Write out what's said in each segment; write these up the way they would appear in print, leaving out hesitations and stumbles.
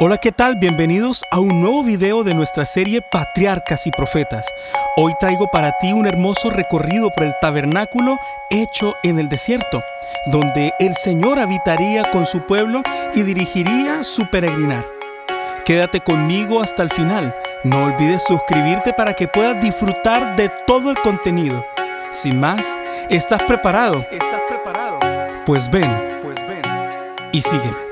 Hola, ¿qué tal? Bienvenidos a un nuevo video de nuestra serie Patriarcas y Profetas. Hoy traigo para ti un hermoso recorrido por el tabernáculo hecho en el desierto, donde el Señor habitaría con su pueblo y dirigiría su peregrinar. Quédate conmigo hasta el final. No olvides suscribirte para que puedas disfrutar de todo el contenido. Sin más, ¿estás preparado? Pues ven y sígueme.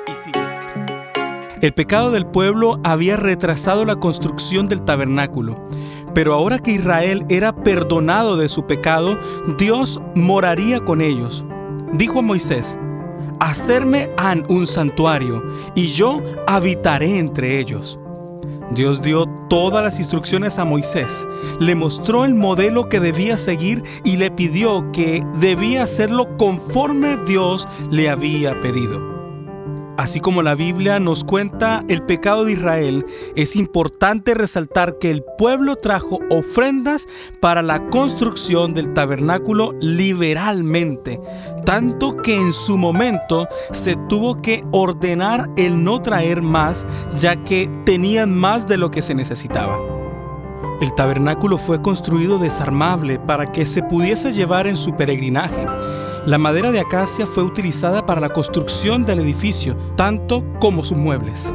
El pecado del pueblo había retrasado la construcción del tabernáculo, pero ahora que Israel era perdonado de su pecado, Dios moraría con ellos. Dijo a Moisés: «Hacerme han un santuario, y yo habitaré entre ellos». Dios dio todas las instrucciones a Moisés, le mostró el modelo que debía seguir y le pidió que debía hacerlo conforme Dios le había pedido. Así como la Biblia nos cuenta el pecado de Israel, es importante resaltar que el pueblo trajo ofrendas para la construcción del tabernáculo liberalmente, tanto que en su momento se tuvo que ordenar el no traer más, ya que tenían más de lo que se necesitaba. El tabernáculo fue construido desarmable para que se pudiese llevar en su peregrinaje. La madera de acacia fue utilizada para la construcción del edificio, tanto como sus muebles.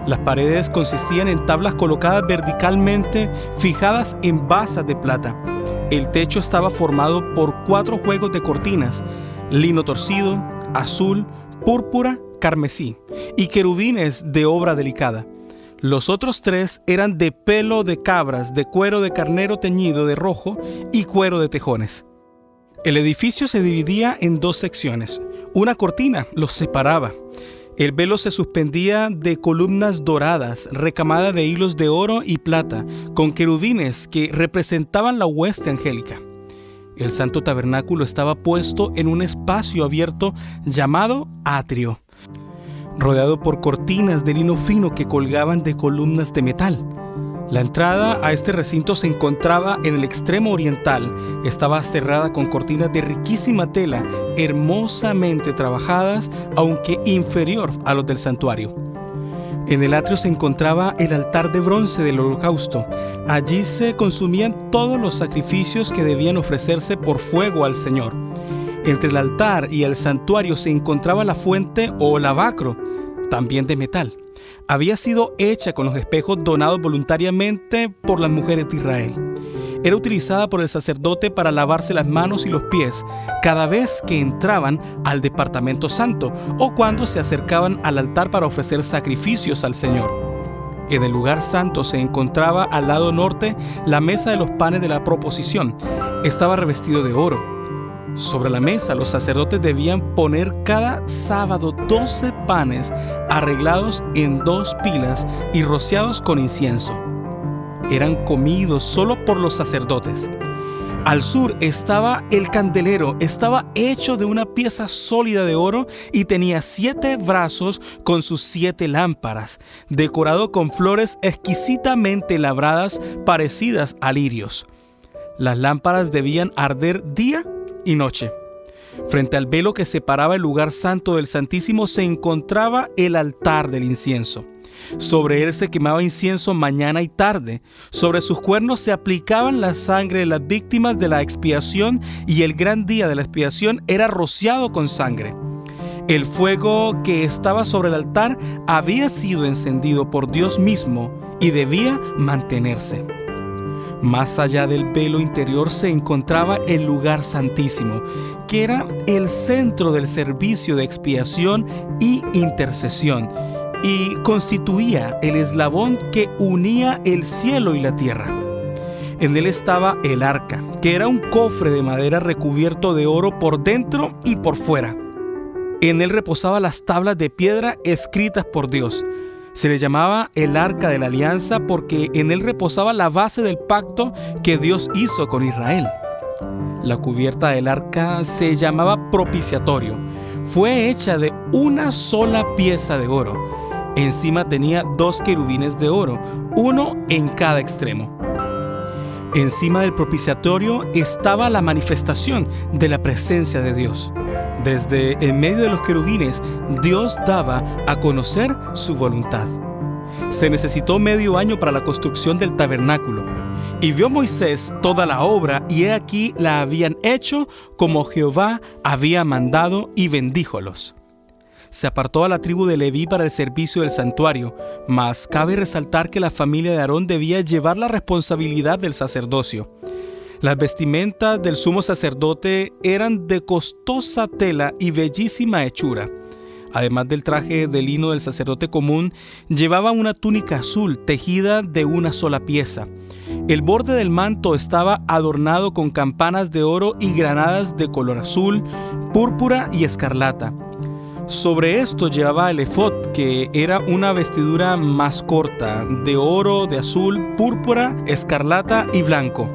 Las paredes consistían en tablas colocadas verticalmente, fijadas en basas de plata. El techo estaba formado por 4 juegos de cortinas: lino torcido, azul, púrpura, carmesí, y querubines de obra delicada. Los otros 3 eran de pelo de cabras, de cuero de carnero teñido de rojo y cuero de tejones. El edificio se dividía en 2 secciones. Una cortina los separaba. El velo se suspendía de columnas doradas, recamadas de hilos de oro y plata, con querubines que representaban la hueste angélica. El santo tabernáculo estaba puesto en un espacio abierto llamado atrio, rodeado por cortinas de lino fino que colgaban de columnas de metal. La entrada a este recinto se encontraba en el extremo oriental. Estaba cerrada con cortinas de riquísima tela, hermosamente trabajadas, aunque inferior a los del santuario. En el atrio se encontraba el altar de bronce del holocausto. Allí se consumían todos los sacrificios que debían ofrecerse por fuego al Señor. Entre el altar y el santuario se encontraba la fuente o lavacro, también de metal. Había sido hecha con los espejos donados voluntariamente por las mujeres de Israel. Era utilizada por el sacerdote para lavarse las manos y los pies cada vez que entraban al departamento santo o cuando se acercaban al altar para ofrecer sacrificios al Señor. En el lugar santo se encontraba al lado norte la mesa de los panes de la proposición. Estaba revestido de oro. Sobre la mesa los sacerdotes debían poner cada sábado 12 panes arreglados en 2 pilas y rociados con incienso. Eran comidos solo por los sacerdotes. Al sur estaba el candelero. Estaba hecho de una pieza sólida de oro y tenía 7 brazos con sus 7 lámparas, decorado con flores exquisitamente labradas parecidas a lirios. Las lámparas debían arder día y noche. Frente al velo que separaba el lugar santo del Santísimo se encontraba el altar del incienso. Sobre él se quemaba incienso mañana y tarde. Sobre sus cuernos se aplicaban la sangre de las víctimas de la expiación, y el gran día de la expiación era rociado con sangre. El fuego que estaba sobre el altar había sido encendido por Dios mismo y debía mantenerse. Más allá del velo interior se encontraba el lugar santísimo, que era el centro del servicio de expiación y intercesión, y constituía el eslabón que unía el cielo y la tierra. En él estaba el arca, que era un cofre de madera recubierto de oro por dentro y por fuera. En él reposaban las tablas de piedra escritas por Dios. Se le llamaba el Arca de la Alianza porque en él reposaba la base del pacto que Dios hizo con Israel. La cubierta del arca se llamaba propiciatorio. Fue hecha de una sola pieza de oro. Encima tenía 2 querubines de oro, uno en cada extremo. Encima del propiciatorio estaba la manifestación de la presencia de Dios. Desde en medio de los querubines, Dios daba a conocer su voluntad. Se necesitó medio año para la construcción del tabernáculo. Y vio Moisés toda la obra, y he aquí la habían hecho como Jehová había mandado, y bendíjolos. Se apartó a la tribu de Leví para el servicio del santuario, mas cabe resaltar que la familia de Aarón debía llevar la responsabilidad del sacerdocio. Las vestimentas del sumo sacerdote eran de costosa tela y bellísima hechura. Además del traje de lino del sacerdote común, llevaba una túnica azul tejida de una sola pieza. El borde del manto estaba adornado con campanas de oro y granadas de color azul, púrpura y escarlata. Sobre esto llevaba el efod, que era una vestidura más corta, de oro, de azul, púrpura, escarlata y blanco,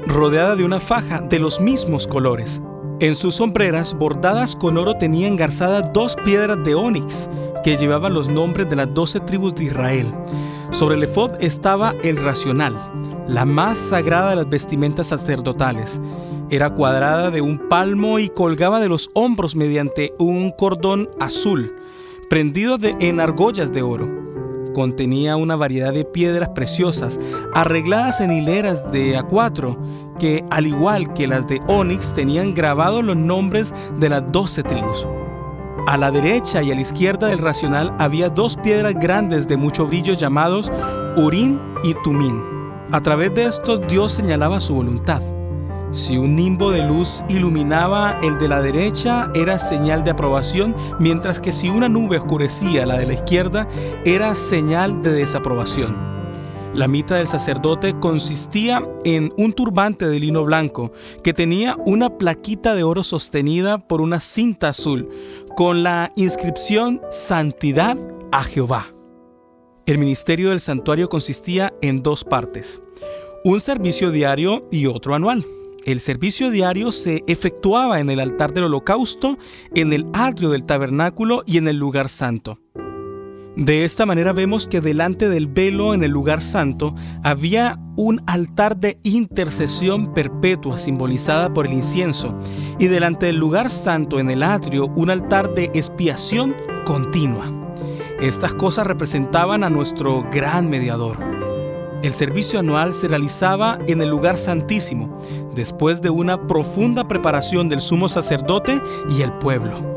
rodeada de una faja de los mismos colores. En sus sombreras bordadas con oro tenía engarzadas 2 piedras de ónix que llevaban los nombres de las 12 tribus de Israel. Sobre el efod estaba el racional, la más sagrada de las vestimentas sacerdotales. Era cuadrada de un palmo y colgaba de los hombros mediante un cordón azul, prendido en argollas de oro. Contenía una variedad de piedras preciosas, arregladas en hileras de A4, que, al igual que las de ónix, tenían grabados los nombres de las 12 tribus. A la derecha y a la izquierda del racional había 2 piedras grandes de mucho brillo llamados Urín y Tumín. A través de estos Dios señalaba su voluntad. Si un nimbo de luz iluminaba el de la derecha, era señal de aprobación, mientras que si una nube oscurecía la de la izquierda, era señal de desaprobación. La mitra del sacerdote consistía en un turbante de lino blanco que tenía una plaquita de oro sostenida por una cinta azul con la inscripción Santidad a Jehová. El ministerio del santuario consistía en 2 partes, un servicio diario y otro anual. El servicio diario se efectuaba en el altar del holocausto, en el atrio del tabernáculo y en el lugar santo. De esta manera vemos que delante del velo en el lugar santo había un altar de intercesión perpetua simbolizada por el incienso, y delante del lugar santo en el atrio un altar de expiación continua. Estas cosas representaban a nuestro gran mediador. El servicio anual se realizaba en el lugar santísimo, después de una profunda preparación del sumo sacerdote y el pueblo.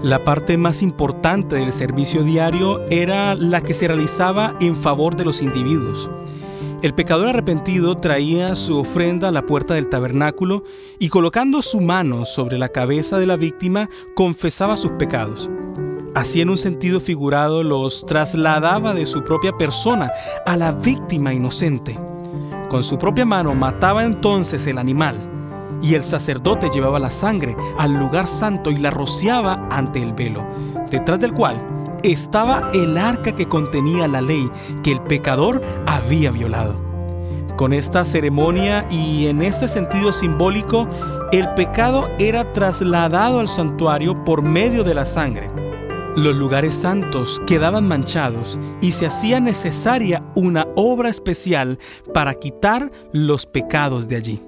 La parte más importante del servicio diario era la que se realizaba en favor de los individuos. El pecador arrepentido traía su ofrenda a la puerta del tabernáculo y, colocando su mano sobre la cabeza de la víctima, confesaba sus pecados. Así, en un sentido figurado, los trasladaba de su propia persona a la víctima inocente. Con su propia mano mataba entonces el animal, y el sacerdote llevaba la sangre al lugar santo y la rociaba ante el velo, detrás del cual estaba el arca que contenía la ley que el pecador había violado. Con esta ceremonia y en este sentido simbólico, el pecado era trasladado al santuario por medio de la sangre. Los lugares santos quedaban manchados y se hacía necesaria una obra especial para quitar los pecados de allí.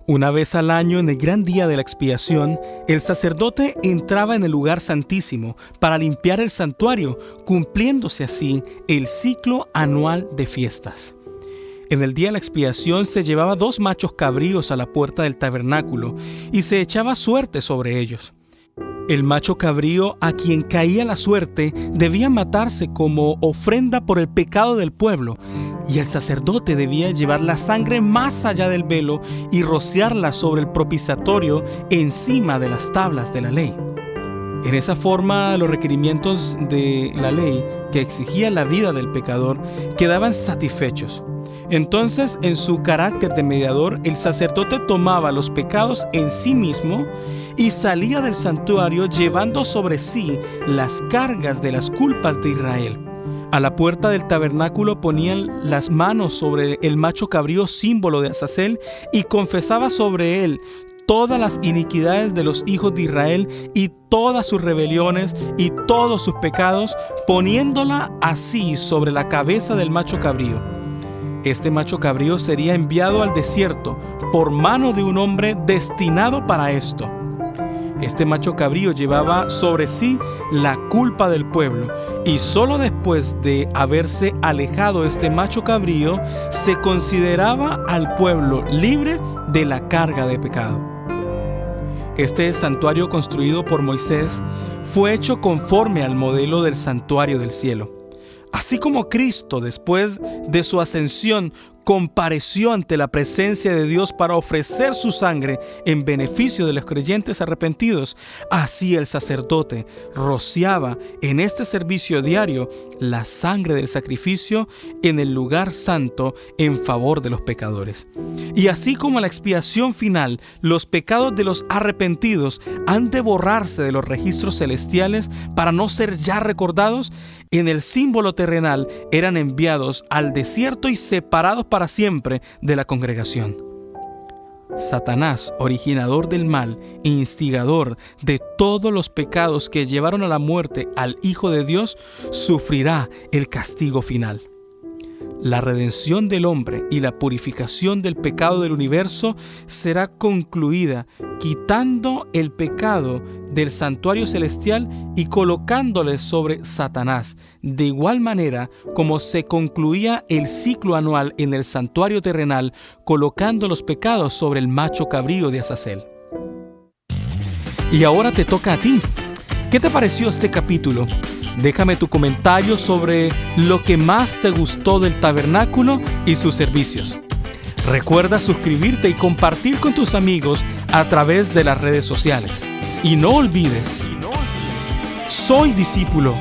Una vez al año, en el gran día de la expiación, el sacerdote entraba en el lugar santísimo para limpiar el santuario, cumpliéndose así el ciclo anual de fiestas. En el día de la expiación se llevaba 2 machos cabríos a la puerta del tabernáculo y se echaba suerte sobre ellos. El macho cabrío a quien caía la suerte debía matarse como ofrenda por el pecado del pueblo, y el sacerdote debía llevar la sangre más allá del velo y rociarla sobre el propiciatorio encima de las tablas de la ley. En esa forma, los requerimientos de la ley que exigía la vida del pecador quedaban satisfechos. Entonces, en su carácter de mediador, el sacerdote tomaba los pecados en sí mismo y salía del santuario llevando sobre sí las cargas de las culpas de Israel. A la puerta del tabernáculo ponían las manos sobre el macho cabrío, símbolo de Azazel, y confesaba sobre él todas las iniquidades de los hijos de Israel y todas sus rebeliones y todos sus pecados, poniéndola así sobre la cabeza del macho cabrío. Este macho cabrío sería enviado al desierto por mano de un hombre destinado para esto. Este macho cabrío llevaba sobre sí la culpa del pueblo, y solo después de haberse alejado este macho cabrío se consideraba al pueblo libre de la carga de pecado. Este santuario construido por Moisés fue hecho conforme al modelo del santuario del cielo. Así como Cristo, después de su ascensión, compareció ante la presencia de Dios para ofrecer su sangre en beneficio de los creyentes arrepentidos, así el sacerdote rociaba en este servicio diario la sangre del sacrificio en el lugar santo en favor de los pecadores. Y así como a la expiación final, los pecados de los arrepentidos han de borrarse de los registros celestiales para no ser ya recordados, en el símbolo terrenal eran enviados al desierto y separados para siempre de la congregación. Satanás, originador del mal e instigador de todos los pecados que llevaron a la muerte al Hijo de Dios, sufrirá el castigo final. La redención del hombre y la purificación del pecado del universo será concluida quitando el pecado del santuario celestial y colocándole sobre Satanás, de igual manera como se concluía el ciclo anual en el santuario terrenal, colocando los pecados sobre el macho cabrío de Azazel. Y ahora te toca a ti. ¿Qué te pareció este capítulo? Déjame tu comentario sobre lo que más te gustó del tabernáculo y sus servicios. Recuerda suscribirte y compartir con tus amigos a través de las redes sociales. Y no olvides, soy discípulo